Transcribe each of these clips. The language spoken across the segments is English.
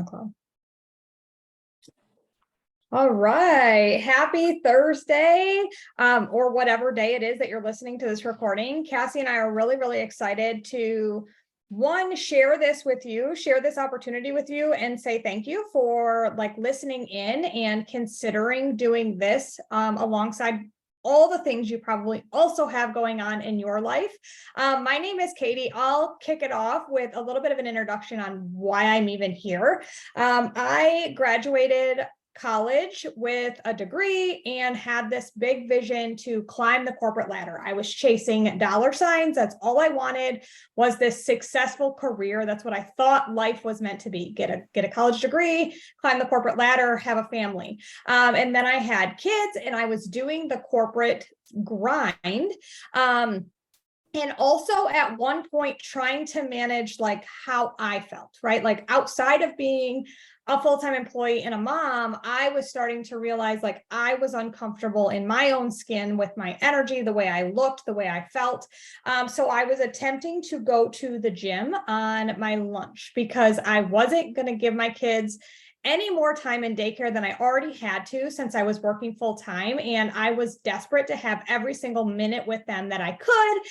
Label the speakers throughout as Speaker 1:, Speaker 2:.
Speaker 1: the club. All right. Happy Thursday, or whatever day it is that you're listening to this recording. Cassie and I are really, really excited to share this with you, share this opportunity with you, and say thank you for listening in and considering doing this alongside all the things you probably also have going on in your life. My name is Katie. I'll kick it off with a little bit of an introduction on why I'm even here. I graduated college with a degree and had this big vision to climb the corporate ladder. I was chasing dollar signs. That's all I wanted, was this successful career. That's what I thought life was meant to be. Get a college degree, climb the corporate ladder, have a family. And then I had kids and I was doing the corporate grind. And also at one point trying to manage how I felt, right? Outside of being a full-time employee and a mom, I was starting to realize I was uncomfortable in my own skin with my energy, the way I looked, the way I felt. So I was attempting to go to the gym on my lunch because I wasn't going to give my kids any more time in daycare than I already had to since I was working full time. And I was desperate to have every single minute with them that I could.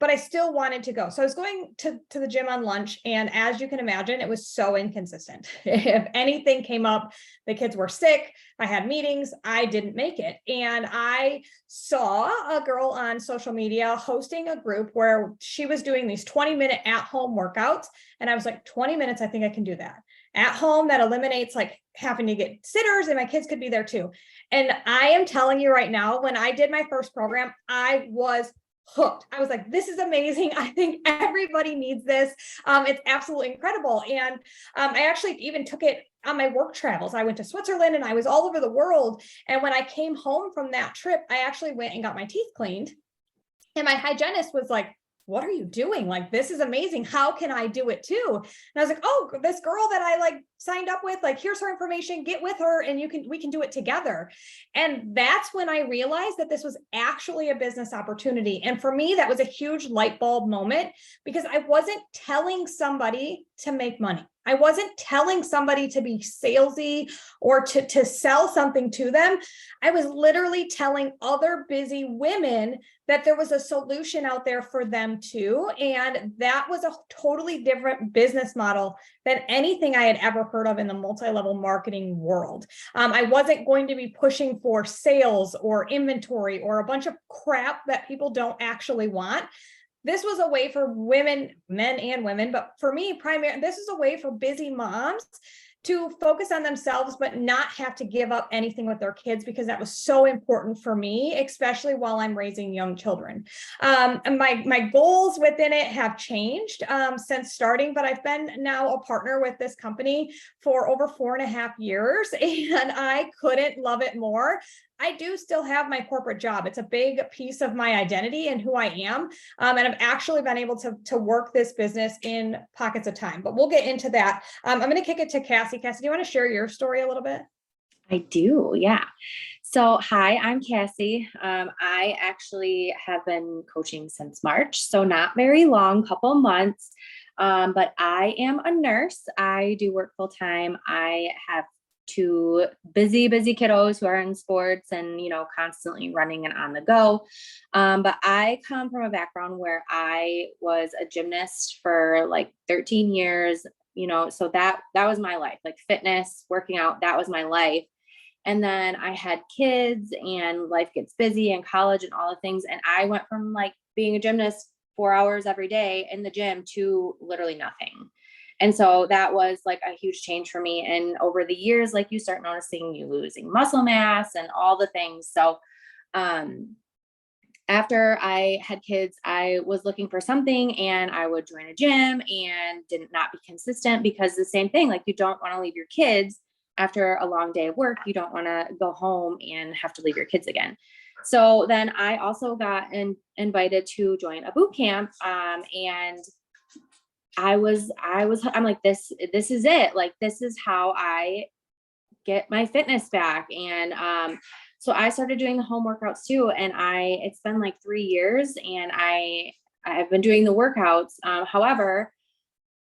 Speaker 1: But I still wanted to go. So I was going to the gym on lunch. And as you can imagine, it was so inconsistent. If anything came up, the kids were sick, I had meetings, I didn't make it. And I saw a girl on social media hosting a group where she was doing these 20-minute at-home workouts. And I was like, 20 minutes, I think I can do that. At home, that eliminates having to get sitters, and my kids could be there too. And I am telling you right now, when I did my first program, I was hooked. I was like, this is amazing. I think everybody needs this. It's absolutely incredible. And I actually even took it on my work travels. I went to Switzerland and I was all over the world. And when I came home from that trip, I actually went and got my teeth cleaned. And my hygienist was like, what are you doing? This is amazing. How can I do it too? And I was like, oh, this girl that I signed up with, here's her information, get with her and we can do it together. And that's when I realized that this was actually a business opportunity. And for me, that was a huge light bulb moment because I wasn't telling somebody to make money. I wasn't telling somebody to be salesy or to sell something to them. I was literally telling other busy women that there was a solution out there for them too. And that was a totally different business model than anything I had ever heard of in the multi-level marketing world. I wasn't going to be pushing for sales or inventory or a bunch of crap that people don't actually want. This was a way for women, men and women, but for me, primarily, this is a way for busy moms to focus on themselves, but not have to give up anything with their kids, because that was so important for me, especially while I'm raising young children. And my goals within it have changed since starting, but I've been now a partner with this company for over 4.5 years, and I couldn't love it more. I do still have my corporate job. It's a big piece of my identity and who I am. And I've actually been able to work this business in pockets of time, but we'll get into that. I'm going to kick it to Cassie. Cassie, do you want to share your story a little bit?
Speaker 2: I do. Yeah. So, hi, I'm Cassie. I actually have been coaching since March, so not very long, couple months. But I am a nurse. I do work full time. I have two busy kiddos who are in sports and, constantly running and on the go. But I come from a background where I was a gymnast for 13 years, so that was my life, fitness, working out, that was my life. And then I had kids and life gets busy and college and all the things. And I went from being a gymnast 4 hours every day in the gym to literally nothing. And so that was a huge change for me. And over the years, you start noticing you losing muscle mass and all the things. So after I had kids, I was looking for something and I would join a gym and did not be consistent, because the same thing, you don't want to leave your kids after a long day of work. You don't want to go home and have to leave your kids again. So then I also got invited to join a boot camp. And I'm like, this is it. This is how I get my fitness back. And, so I started doing the home workouts too. And it's been 3 years and I've been doing the workouts. However,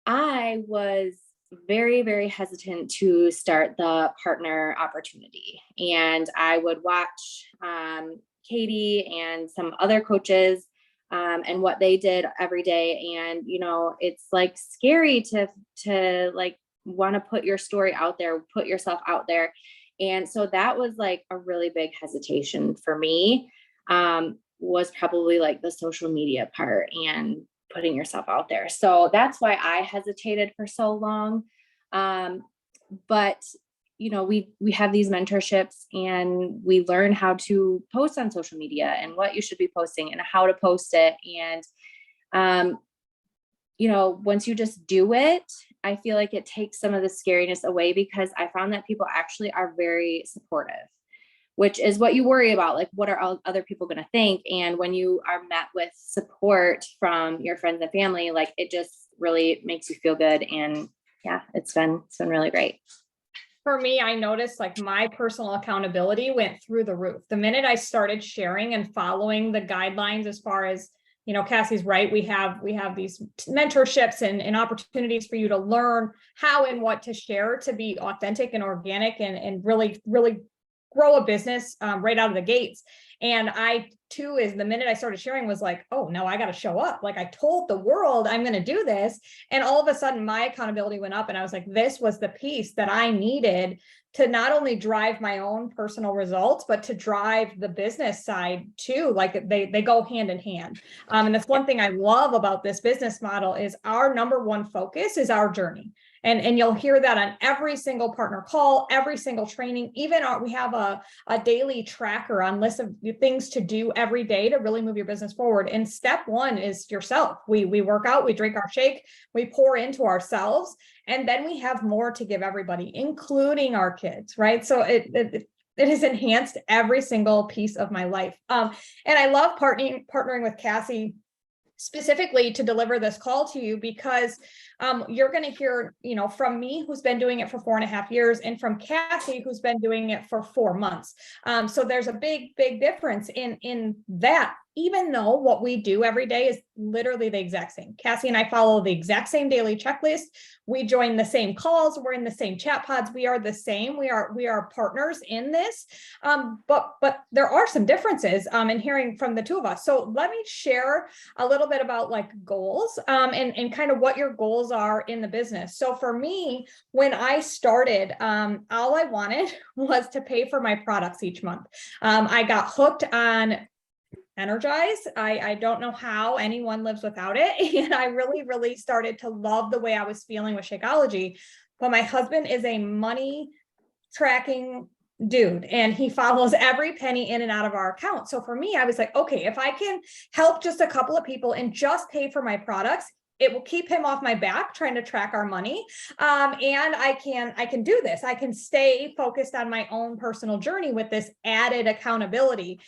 Speaker 2: I was very, very hesitant to start the partner opportunity. And I would watch Katie and some other coaches and what they did every day. And, it's like scary to like want to put your story out there, put yourself out there. And so that was like a really big hesitation for me, was probably like the social media part and putting yourself out there. So that's why I hesitated for so long. But we have these mentorships and we learn how to post on social media and what you should be posting and how to post it. And once you just do it, I feel like it takes some of the scariness away, because I found that people actually are very supportive, which is what you worry about. Like, what are other people going to think? And when you are met with support from your friends and family, like, it just really makes you feel good. And yeah, it's been really great.
Speaker 1: For me, I noticed like my personal accountability went through the roof. The minute I started sharing and following the guidelines, as far as, Cassie's right, we have these mentorships and opportunities for you to learn how and what to share to be authentic and organic and really, really grow a business right out of the gates. And I too, is the minute I started sharing was like, oh no, I got to show up. Like, I told the world I'm going to do this. And all of a sudden my accountability went up, and I was like, this was the piece that I needed to not only drive my own personal results, but to drive the business side too. Like, they go hand in hand. And that's one thing I love about this business model is our number one focus is our journey. And you'll hear that on every single partner call, every single training. Even we have a daily tracker on list of things to do every day to really move your business forward. And step one is yourself. We work out, we drink our shake, we pour into ourselves, and then we have more to give everybody, including our kids, right? So it has enhanced every single piece of my life. And I love partnering with Casi specifically to deliver this call to you, because you're going to hear, from me, who's been doing it for 4.5 years, and from Casi, who's been doing it for 4 months. So there's a big difference in that, even though what we do every day is literally the exact same. Casi and I follow the exact same daily checklist. We join the same calls. We're in the same chat pods. We are the same. We are partners in this. But there are some differences in hearing from the two of us. So let me share a little bit about like goals and kind of what your goals are in the business. So for me, when I started, all I wanted was to pay for my products each month. I got hooked on Energize. I don't know how anyone lives without it. And I really, really started to love the way I was feeling with Shakeology. But my husband is a money tracking dude, and he follows every penny in and out of our account. So for me, I was like, okay, if I can help just a couple of people and just pay for my products, it will keep him off my back trying to track our money. And I can do this. I can stay focused on my own personal journey with this added accountability.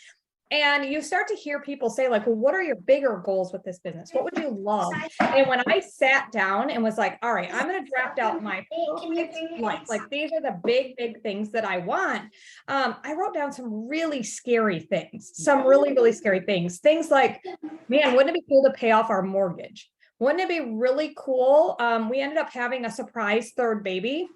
Speaker 1: And you start to hear people say, like, well, what are your bigger goals with this business? What would you love? And when I sat down and was like, all right, I'm going to draft out my perfect life. Like, these are the big things that I want. I wrote down some really scary things, some really, really scary things. Things like, man, wouldn't it be cool to pay off our mortgage? Wouldn't it be really cool? We ended up having a surprise third baby.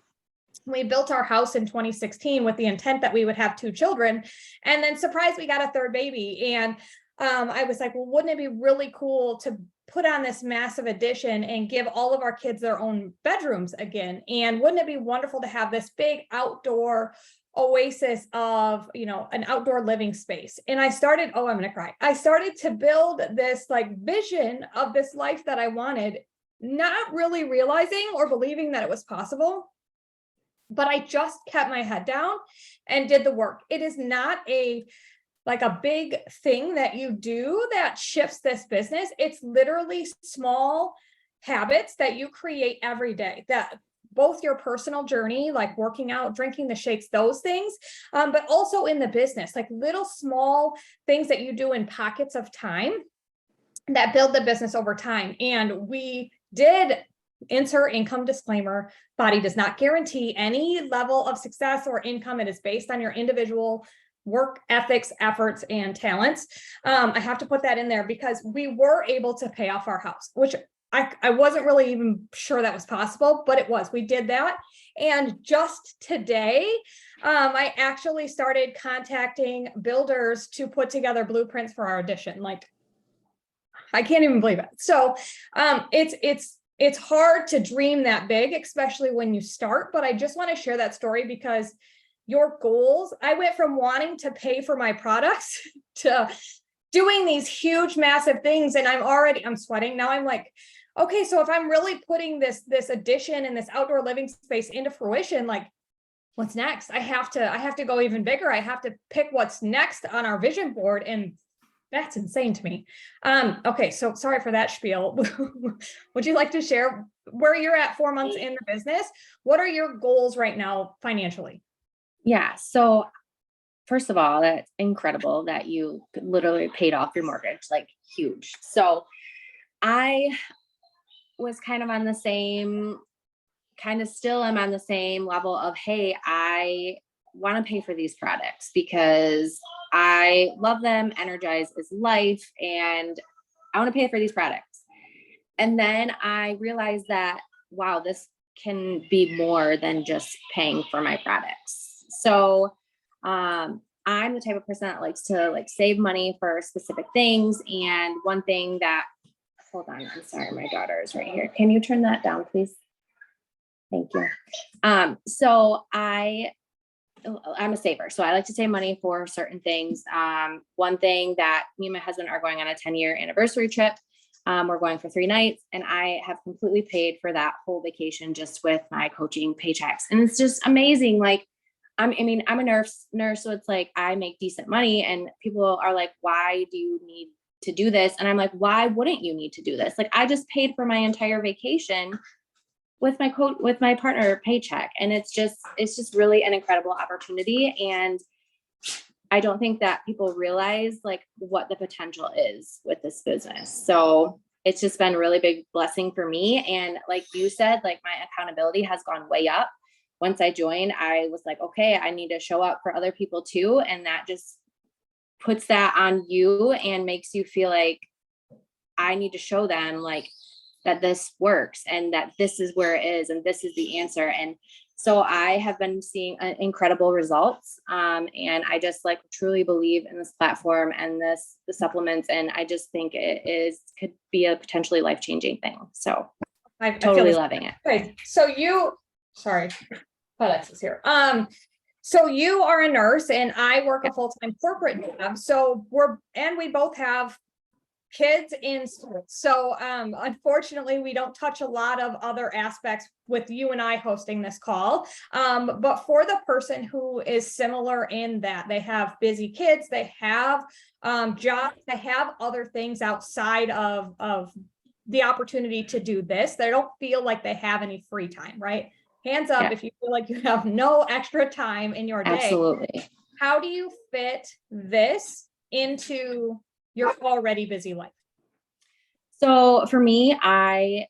Speaker 1: We built our house in 2016 with the intent that we would have 2 children, and then surprise, we got a third baby. And I was like, well, wouldn't it be really cool to put on this massive addition and give all of our kids their own bedrooms again? And wouldn't it be wonderful to have this big outdoor oasis of, an outdoor living space? And I started, I'm going to cry. I started to build this like vision of this life that I wanted, not really realizing or believing that it was possible. But I just kept my head down and did the work. It is not a big thing that you do that shifts this business. It's literally small habits that you create every day, that both your personal journey, like working out, drinking the shakes, those things, but also in the business, like little small things that you do in pockets of time that build the business over time. And we did insert income disclaimer. Body does not guarantee any level of success or income. It is based on your individual work ethics, efforts, and talents. I have to put that in there because we were able to pay off our house, which I wasn't really even sure that was possible, but it was. We did that. And just today, I actually started contacting builders to put together blueprints for our addition. Like, I can't even believe it. So it's hard to dream that big, especially when you start. But I just want to share that story because your goals, I went from wanting to pay for my products to doing these huge, massive things. And I'm sweating. Now I'm like, okay, so if I'm really putting this addition and this outdoor living space into fruition, like, what's next? I have to go even bigger. I have to pick what's next on our vision board. And that's insane to me. Okay, so sorry for that spiel. Would you like to share where you're at 4 months in the business? What are your goals right now financially?
Speaker 2: Yeah. So first of all, that's incredible that you literally paid off your mortgage, like huge. So I was kind of on the same, kind of still am on the same level of, hey, I want to pay for these products because I love them. Energize is life. And I want to pay for these products. And then I realized that, wow, this can be more than just paying for my products. So I'm the type of person that likes to like save money for specific things. And one thing that, hold on, I'm sorry, my daughter is right here. Can you turn that down, please? Thank you. So I'm a saver. So I like to save money for certain things. One thing that me and my husband are going on a 10-year anniversary trip. We're going for 3 nights and I have completely paid for that whole vacation just with my coaching paychecks. And it's just amazing. Like, I'm a nurse, so it's like I make decent money and people are like, why do you need to do this? And I'm like, why wouldn't you need to do this? Like, I just paid for my entire vacation with my partner paycheck. And it's just really an incredible opportunity. And I don't think that people realize like what the potential is with this business. So it's just been a really big blessing for me. And like you said, like my accountability has gone way up. Once I joined, I was like, okay, I need to show up for other people too. And that just puts that on you and makes you feel like I need to show them like that this works and that this is where it is and this is the answer. And so I have been seeing incredible results. And I just like truly believe in this platform and the supplements. And I just think could be a potentially life-changing thing. So I'm totally loving it.
Speaker 1: Okay. So sorry, FedEx is here. So you are a nurse and I work a full-time corporate job. So we both have kids in school. So unfortunately, we don't touch a lot of other aspects with you and I hosting this call. But for the person who is similar in that they have busy kids, they have jobs, they have other things outside of the opportunity to do this. They don't feel like they have any free time, right? Hands up if you feel like you have no extra time in your day.
Speaker 2: Absolutely.
Speaker 1: How do you fit this into your already busy life?
Speaker 2: So for me, I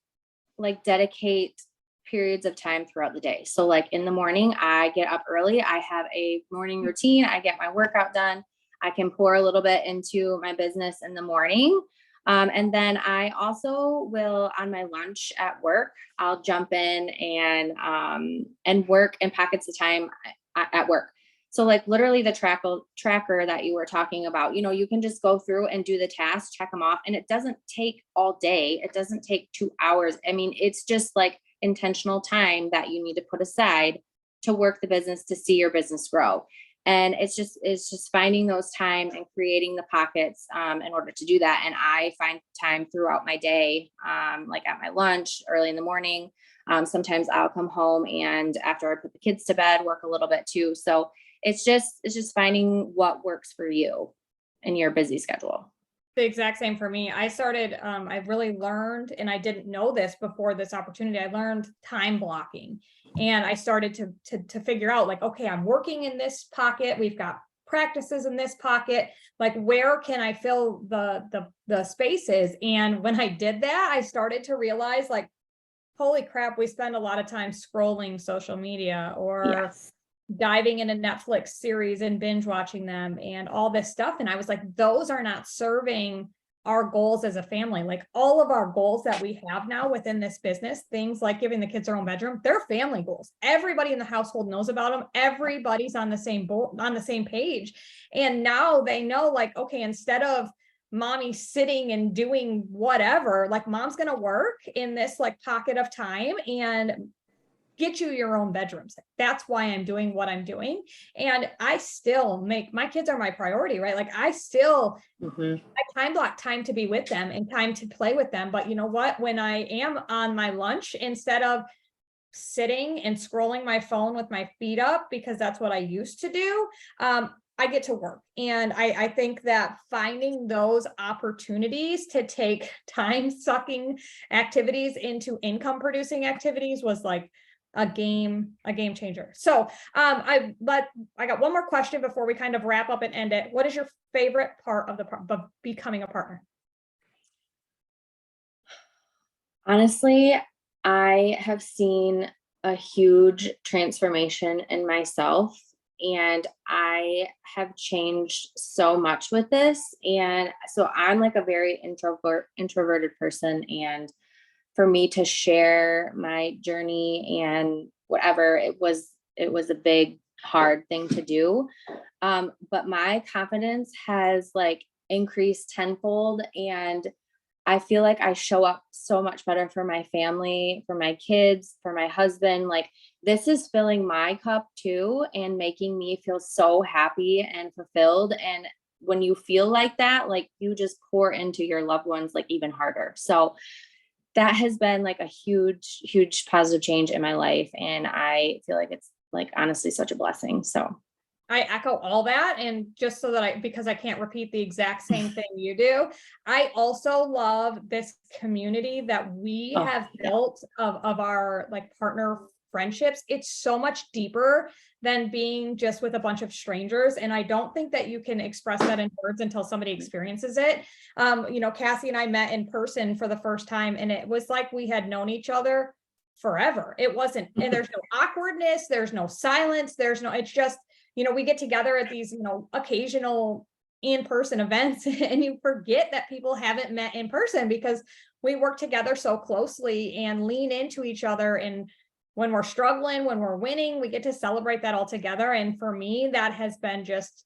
Speaker 2: like dedicate periods of time throughout the day. So like in the morning, I get up early. I have a morning routine. I get my workout done. I can pour a little bit into my business in the morning. And then I also will on my lunch at work, I'll jump in and work in pockets of time at work. So like literally the tracker that you were talking about, you can just go through and do the tasks, check them off. And it doesn't take all day. It doesn't take 2 hours. I mean, it's just like intentional time that you need to put aside to work the business, to see your business grow. And it's just finding those time and creating the pockets in order to do that. And I find time throughout my day, like at my lunch, early in the morning. Sometimes I'll come home and after I put the kids to bed, work a little bit too. So it's just finding what works for you in your busy schedule.
Speaker 1: The exact same for me. I started, I've really learned, and I didn't know this before this opportunity, I learned time blocking. And I started to figure out like, okay, I'm working in this pocket. We've got practices in this pocket. Like, where can I fill the spaces? And when I did that, I started to realize like, holy crap, we spend a lot of time scrolling social media or diving into Netflix series and binge watching them and all this stuff. And I was like, those are not serving our goals as a family. Like all of our goals that we have now within this business, things like giving the kids their own bedroom, they're family goals. Everybody in the household knows about them. Everybody's on the same boat, on the same page. And now they know, like, okay, instead of mommy sitting and doing whatever, like mom's going to work in this like pocket of time and get you your own bedrooms. That's why I'm doing what I'm doing. And I still my kids are my priority, right? Like I still, I time block time to be with them and time to play with them. But you know what? When I am on my lunch, instead of sitting and scrolling my phone with my feet up, because that's what I used to do, I get to work. And I think that finding those opportunities to take time sucking activities into income producing activities was like a game changer. So I got one more question before we kind of wrap up and end it. What is your favorite part of becoming a partner?
Speaker 2: Honestly, I have seen a huge transformation in myself, and I have changed so much with this. And so I'm like a very introverted person, and for me to share my journey and whatever, it was a big hard thing to do. But my confidence has like increased tenfold, and I feel like I show up so much better for my family, for my kids, for my husband. Like this is filling my cup too and making me feel so happy and fulfilled. And when you feel like that, like you just pour into your loved ones like even harder. So that has been like a huge positive change in my life. And I feel like it's like honestly such a blessing. So
Speaker 1: I echo all that. And just so that because I can't repeat the exact same thing you do, I also love this community that we have built of our like partner friendships. It's so much deeper than being just with a bunch of strangers. And I don't think that you can express that in words until somebody experiences it. Cassie and I met in person for the first time, and it was like we had known each other forever. It wasn't, and there's no awkwardness, there's no silence, it's just, we get together at these, occasional in-person events and you forget that people haven't met in person because we work together so closely and lean into each other. And when we're struggling, when we're winning, we get to celebrate that all together. And for me, that has been just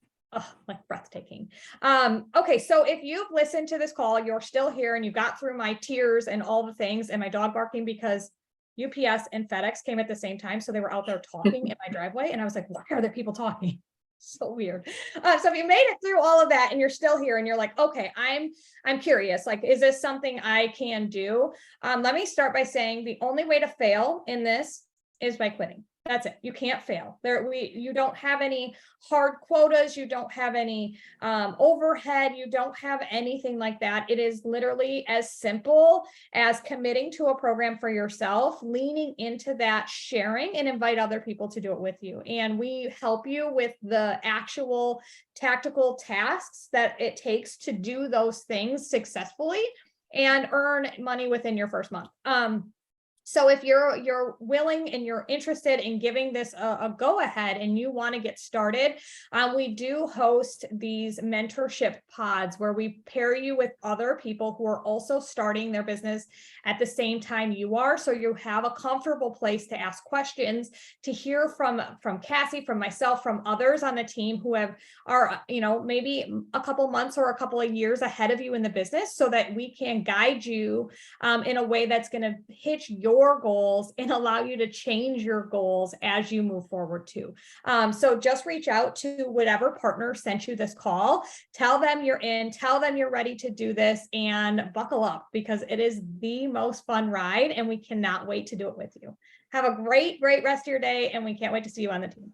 Speaker 1: like breathtaking. Okay. So if you've listened to this call, you're still here and you got through my tears and all the things and my dog barking because UPS and FedEx came at the same time. So they were out there talking in my driveway. And I was like, why are there people talking? So weird. So if you made it through all of that and you're still here and you're like, okay, I'm curious, like, is this something I can do? Let me start by saying the only way to fail in this is by quitting. That's it. You can't fail there. You don't have any hard quotas. You don't have any overhead. You don't have anything like that. It is literally as simple as committing to a program for yourself, leaning into that, sharing, and invite other people to do it with you. And we help you with the actual tactical tasks that it takes to do those things successfully and earn money within your first month. So if you're willing and you're interested in giving this a go ahead and you want to get started, we do host these mentorship pods where we pair you with other people who are also starting their business at the same time you are. So you have a comfortable place to ask questions, to hear from Cassie, from myself, from others on the team who are maybe a couple months or a couple of years ahead of you in the business, so that we can guide you in a way that's going to hit your goals and allow you to change your goals as you move forward too. So just reach out to whatever partner sent you this call, tell them you're in, tell them you're ready to do this, and buckle up because it is the most fun ride and we cannot wait to do it with you. Have a great rest of your day and we can't wait to see you on the team.